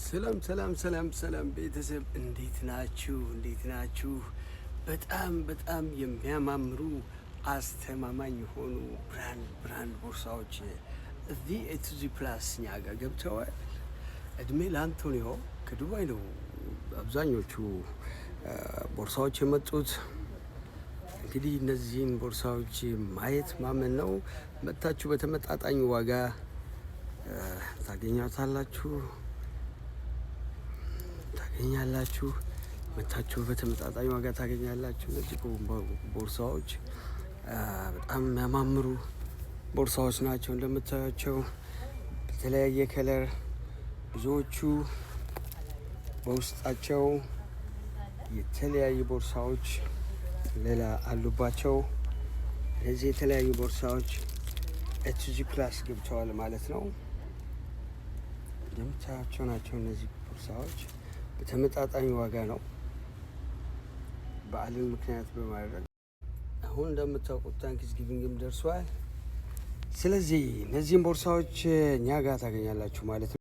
ሰላም ቤተሰብ እንዴት ናችሁ? በጣም የሚያማምሩ አስተማማኝ የሆኑ ብራንድ ቦርሳዎች እዚህ ኤቱዚ ፕላስ እኛ ጋር ገብተዋል። እድሜ ለአንቶኒዮ ከዱባይ ነው አብዛኞቹ ቦርሳዎች የመጡት። እንግዲህ እነዚህን ቦርሳዎች ማየት ማመን ነው። መታችሁ በተመጣጣኝ ዋጋ ታገኛላችሁ። መታችሁ በተመጣጣኝ ዋጋ ታገኛላችሁ። እነዚህ ቦርሳዎች በጣም የሚያማምሩ ቦርሳዎች ናቸው። እንደምታያቸው በተለያየ ከለር ብዙዎቹ በውስጣቸው የተለያዩ ቦርሳዎች ሌላ አሉባቸው። እነዚህ የተለያዩ ቦርሳዎች ኤቱዚ ፕላስ ገብተዋል ማለት ነው። እንደምታያቸው ናቸው። እነዚህ ቦርሳዎች በተመጣጣኝ ዋጋ ነው፣ በዓልን ምክንያት በማድረግ አሁን እንደምታውቁት ታንክስ ጊቪንግም ደርሷል። ስለዚህ እነዚህን ቦርሳዎች እኛ ጋር ታገኛላችሁ ማለት ነው።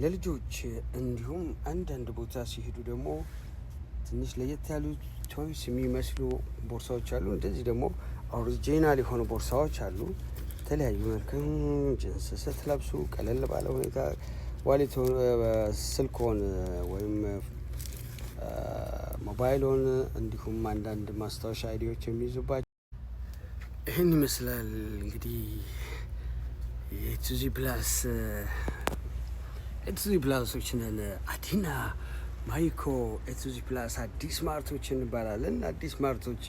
ለልጆች እንዲሁም አንዳንድ ቦታ ሲሄዱ ደግሞ ትንሽ ለየት ያሉ ቾይስ የሚመስሉ ቦርሳዎች አሉ። እንደዚህ ደግሞ ኦሪጂናል የሆኑ ቦርሳዎች አሉ። የተለያዩ መልክም ጅንስ ስትለብሱ ቀለል ባለ ሁኔታ ዋሌት ስልክዎን ወይም ሞባይሎን እንዲሁም አንዳንድ ማስታወሻ አይዲዎች የሚይዙባቸው ይህን ይመስላል። እንግዲህ የኤቱዚ ፕላሶች ነን። አዲና ማይኮ ኤቱዚ ፕላስ አዲስ ማርቶች እንባላለን። አዲስ ማርቶች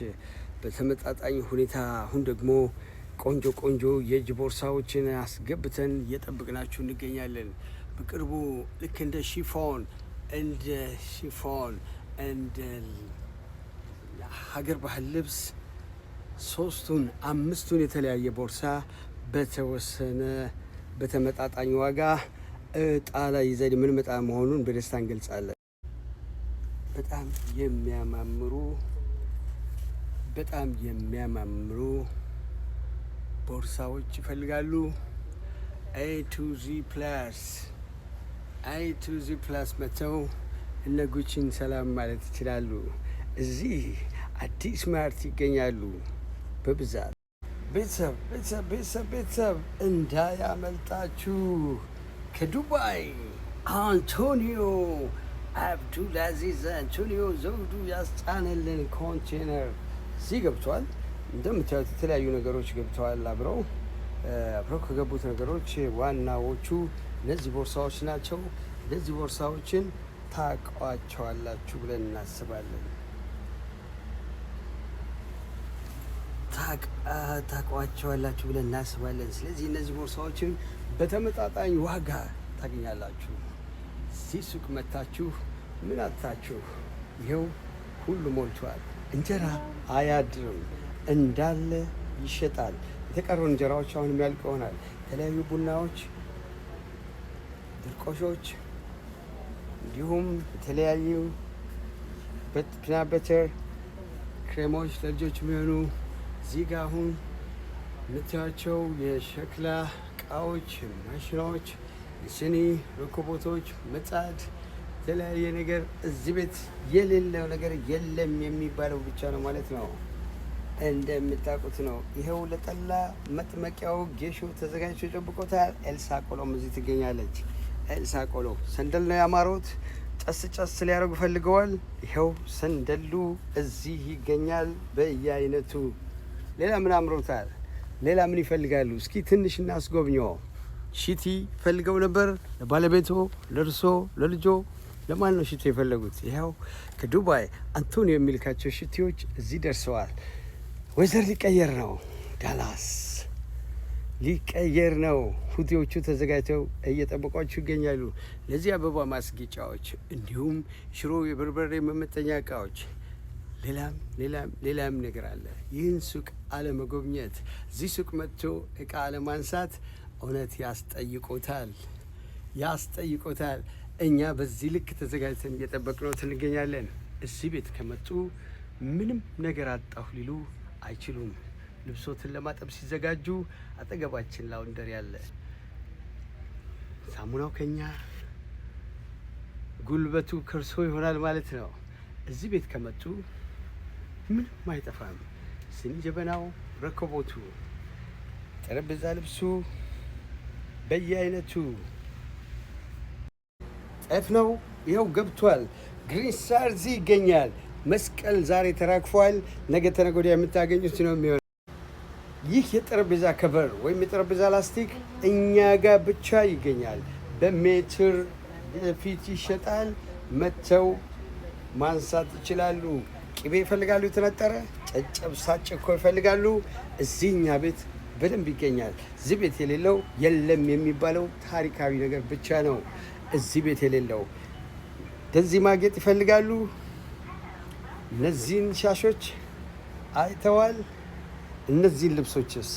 በተመጣጣኝ ሁኔታ አሁን ደግሞ ቆንጆ የእጅ ቦርሳዎችን አስገብተን እየጠብቅናችሁ እንገኛለን። በቅርቡ ልክ እንደ ሺፎን እንደ ሀገር ባህል ልብስ 5ቱን የተለያየ ቦርሳ በተወሰነ በተመጣጣኝ ዋጋ እጣ ላይ ይዘን የምንመጣ መሆኑን በደስታ እንገልጻለን። በጣም የሚያማምሩ ቦርሳዎች ይፈልጋሉ? ኤቱዚ ፕላስ መተው እነ ጉቺን ሰላም ማለት ይችላሉ። እዚህ አዲስ ማርት ይገኛሉ በብዛት። ቤተሰብ እንዳያመልጣችሁ። ከዱባይ አንቶኒዮ አብዱልአዚዝ አንቶኒዮ ዘውዱ ያስጫነልን ኮንቴነር እዚህ ገብቷል። እንደምታዩት የተለያዩ ነገሮች ገብተዋል። አብረው ከገቡት ነገሮች ዋናዎቹ እነዚህ ቦርሳዎች ናቸው። እነዚህ ቦርሳዎችን ታውቋቸዋላችሁ ብለን እናስባለን። ስለዚህ እነዚህ ቦርሳዎችን በተመጣጣኝ ዋጋ ታገኛላችሁ። እዚህ ሱቅ መታችሁ ምን አታችሁ? ይኸው ሁሉ ሞልቷል። እንጀራ አያድርም እንዳለ ይሸጣል። የተቀሩ እንጀራዎች አሁን የሚያልቅ ይሆናል። የተለያዩ ቡናዎች፣ ድርቆሾች እንዲሁም የተለያዩ ፒናት በተር ክሬሞች ለልጆች የሚሆኑ እዚህ ጋ አሁን የምታያቸው የሸክላ እቃዎች፣ ማሽኖች፣ የስኒ ረኮቦቶች፣ ምጣድ፣ የተለያየ ነገር እዚህ ቤት የሌለው ነገር የለም የሚባለው ብቻ ነው ማለት ነው። እንደምታውቁት ነው። ይኸው ለጠላ መጥመቂያው ጌሾ ተዘጋጅቶ ይጠብቆታል። ኤልሳ ቆሎም እዚህ ትገኛለች። ኤልሳ ቆሎ ሰንደል ነው ያማሩት። ጨስ ሊያደርጉ ፈልገዋል። ይኸው ሰንደሉ እዚህ ይገኛል በየአይነቱ። ሌላ ምን አምሮታል? ሌላ ምን ይፈልጋሉ? እስኪ ትንሽ እናስጎብኘው። ሽቲ ፈልገው ነበር ለባለቤቶ፣ ለእርሶ፣ ለልጆ። ለማን ነው ሽቲ የፈለጉት? ይኸው ከዱባይ አንቶኒዮ የሚልካቸው ሽቲዎች እዚህ ደርሰዋል። ወይዘር ሊቀየር ነው። ዳላስ ሊቀየር ነው። ሁቲዎቹ ተዘጋጅተው እየጠበቋችሁ ይገኛሉ። ለዚህ አበባ ማስጌጫዎች እንዲሁም ሽሮ የበርበሬ መመጠኛ እቃዎች፣ ሌላም ነገር አለ። ይህን ሱቅ አለመጎብኘት፣ እዚህ ሱቅ መጥቶ እቃ አለማንሳት እውነት ያስጠይቆታል። እኛ በዚህ ልክ ተዘጋጅተን እየጠበቅነው እንገኛለን። እዚህ ቤት ከመጡ ምንም ነገር አጣሁ ሊሉ አይችሉም። ልብሶትን ለማጠብ ሲዘጋጁ አጠገባችን ላውንደሪ አለ። ሳሙናው ከኛ፣ ጉልበቱ ከርሶ ይሆናል ማለት ነው። እዚህ ቤት ከመጡ ምንም አይጠፋም። ስኒ ጀበናው፣ ረከቦቱ፣ ጠረጴዛ ልብሱ በየአይነቱ ጤፍ ነው። ይኸው ገብቷል። ግሪን ስታር እዚህ ይገኛል። መስቀል ዛሬ ተራክፏል። ነገ ተነገ ወዲያ የምታገኙት ነው የሚሆነው። ይህ የጠረጴዛ ከቨር ወይም የጠረጴዛ ላስቲክ እኛ ጋር ብቻ ይገኛል። በሜትር ፊት ይሸጣል። መጥተው ማንሳት ይችላሉ። ቅቤ ይፈልጋሉ፣ የተነጠረ ጨጨብሳ ጭኮ ይፈልጋሉ፣ እዚህ እኛ ቤት በደንብ ይገኛል። እዚህ ቤት የሌለው የለም የሚባለው ታሪካዊ ነገር ብቻ ነው እዚህ ቤት የሌለው። እንደዚህ ማጌጥ ይፈልጋሉ። እነዚህን ሻሾች አይተዋል? እነዚህን ልብሶችስ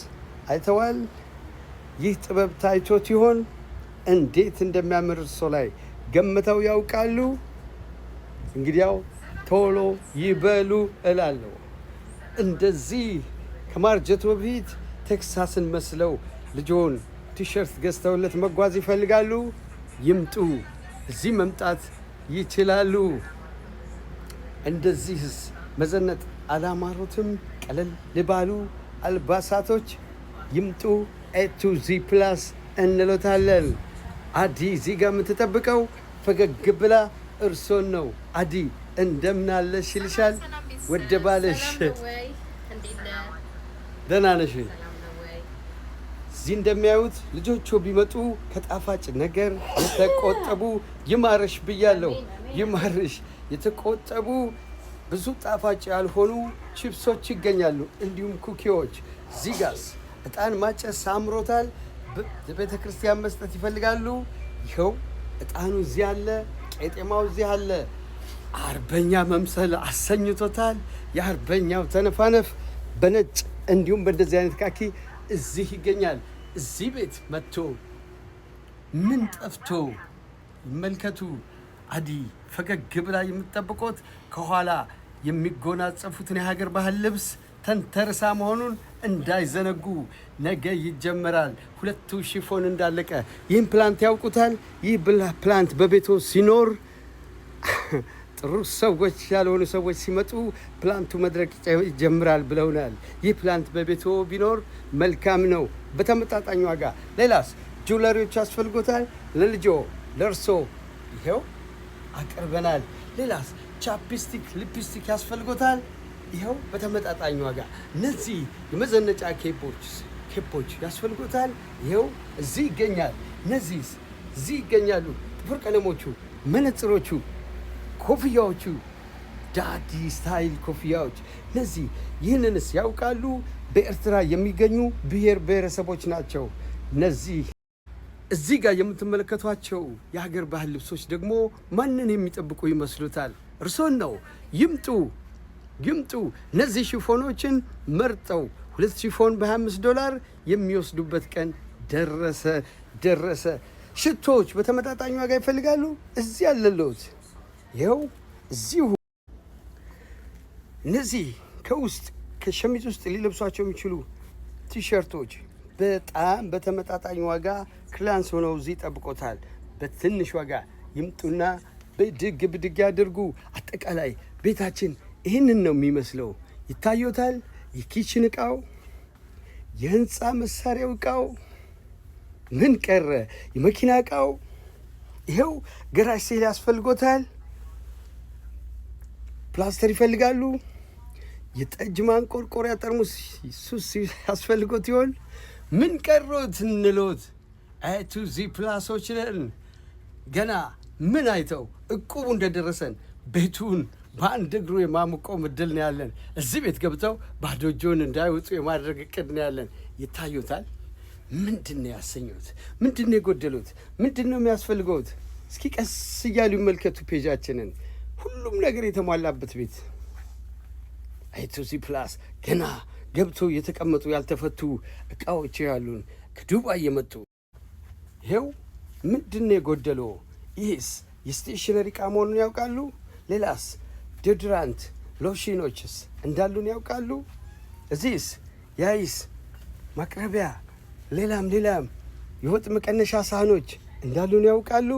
አይተዋል? ይህ ጥበብ ታይቶት ይሆን? እንዴት እንደሚያምር እርሶ ላይ ገምተው ያውቃሉ? እንግዲያው ቶሎ ይበሉ እላለሁ። እንደዚህ ከማርጀቱ በፊት ቴክሳስን መስለው ልጆን ቲሸርት ገዝተውለት መጓዝ ይፈልጋሉ? ይምጡ። እዚህ መምጣት ይችላሉ። እንደዚህስ መዘነጥ አላማሮትም? ቀለል ልባሉ አልባሳቶች ይምጡ። A2Z ፕላስ እንሎታለን። አዲ እዚህ ጋር የምትጠብቀው ፈገግ ብላ እርሶን ነው። አዲ እንደምናለሽ ይልሻል። ወደ ባለሽ ደህና ነሽ? እዚህ እንደሚያዩት ልጆቹ ቢመጡ ከጣፋጭ ነገር የተቆጠቡ ይማረሽ ብያለሁ። ይማርሽ። የተቆጠቡ ብዙ ጣፋጭ ያልሆኑ ቺፕሶች ይገኛሉ፣ እንዲሁም ኩኪዎች። ዚጋስ እጣን ማጨስ አምሮታል። ቤተ ክርስቲያን መስጠት ይፈልጋሉ? ይኸው እጣኑ እዚህ አለ፣ ቄጤማው እዚህ አለ። አርበኛ መምሰል አሰኝቶታል። የአርበኛው ተነፋነፍ በነጭ እንዲሁም በእንደዚህ አይነት ካኪ እዚህ ይገኛል። እዚህ ቤት መጥቶ ምን ጠፍቶ ይመልከቱ። አዲ ፈገግ ብላ የምትጠብቆት ከኋላ የሚጎናጸፉትን የሀገር ባህል ልብስ ተንተርሳ መሆኑን እንዳይዘነጉ። ነገ ይጀመራል። 2 ሽፎን እንዳለቀ። ይህን ፕላንት ያውቁታል። ይህ ፕላንት በቤቶ ሲኖር ጥሩ ሰዎች ያልሆኑ ሰዎች ሲመጡ ፕላንቱ መድረቅ ይጀምራል ብለውናል። ይህ ፕላንት በቤቶ ቢኖር መልካም ነው፣ በተመጣጣኝ ዋጋ። ሌላስ ጁለሪዎች ያስፈልጎታል? ለልጆ ለእርሶ ይኸው አቅርበናል። ሌላስ ቻፕስቲክ፣ ሊፕስቲክ ያስፈልጎታል? ይኸው በተመጣጣኝ ዋጋ። እነዚህ የመዘነጫ ኬፖች ያስፈልጎታል? ይኸው እዚህ ይገኛል። እነዚህ እዚህ ይገኛሉ። ጥፍር ቀለሞቹ፣ መነጽሮቹ፣ ኮፍያዎቹ፣ ዳዲ ስታይል ኮፍያዎች። እነዚህ ይህንንስ ያውቃሉ? በኤርትራ የሚገኙ ብሔር ብሔረሰቦች ናቸው። እነዚህ እዚህ ጋር የምትመለከቷቸው የሀገር ባህል ልብሶች ደግሞ ማንን የሚጠብቁ ይመስሉታል? እርሶን ነው። ይምጡ ይምጡ። እነዚህ ሽፎኖችን መርጠው 2 ሽፎን በ$25 የሚወስዱበት ቀን ደረሰ። ሽቶዎች በተመጣጣኝ ዋጋ ይፈልጋሉ? እዚህ አለለውት። ይኸው እዚሁ። እነዚህ ከውስጥ ከሸሚዝ ውስጥ ሊለብሷቸው የሚችሉ ቲሸርቶች በጣም በተመጣጣኝ ዋጋ ክላንስ ሆነው እዚህ ጠብቆታል። በትንሽ ዋጋ ይምጡና ብድግ ያድርጉ። አጠቃላይ ቤታችን ይህንን ነው የሚመስለው። ይታዮታል። የኪችን እቃው፣ የህንፃ መሳሪያው እቃው፣ ምን ቀረ? የመኪና እቃው ይኸው። ገራጅ ሴል ያስፈልጎታል። ፕላስተር ይፈልጋሉ። የጠጅ ማንቆርቆሪያ ጠርሙስ ሱስ ያስፈልጎት ይሆን? ምን ቀሮት እንሎት? A2Z ፕላሶች ነን። ገና ምን አይተው እቁቡ እንደደረሰን ቤቱን በአንድ እግሩ የማሙቆም እድል ነው ያለን። እዚህ ቤት ገብተው ባዶ እጆን እንዳይወጡ የማድረግ እቅድ ነው ያለን። ይታዩታል። ምንድን ነው ያሰኙት? ምንድን ነው የጎደሉት? ምንድን ነው የሚያስፈልገውት? እስኪ ቀስ እያሉ ይመልከቱ ፔጃችንን። ሁሉም ነገር የተሟላበት ቤት A2Z ፕላስ። ገና ገብቶ የተቀመጡ ያልተፈቱ እቃዎች ያሉን ከዱባይ የመጡ ይኸው። ምንድን ነው የጎደለው? ይህስ የስቴሽነሪ እቃ መሆኑን ያውቃሉ? ሌላስ ዲዮድራንት ሎሽኖችስ እንዳሉን ያውቃሉ? እዚህስ የአይስ ማቅረቢያ ሌላም የወጥ መቀነሻ ሳህኖች እንዳሉን ያውቃሉ?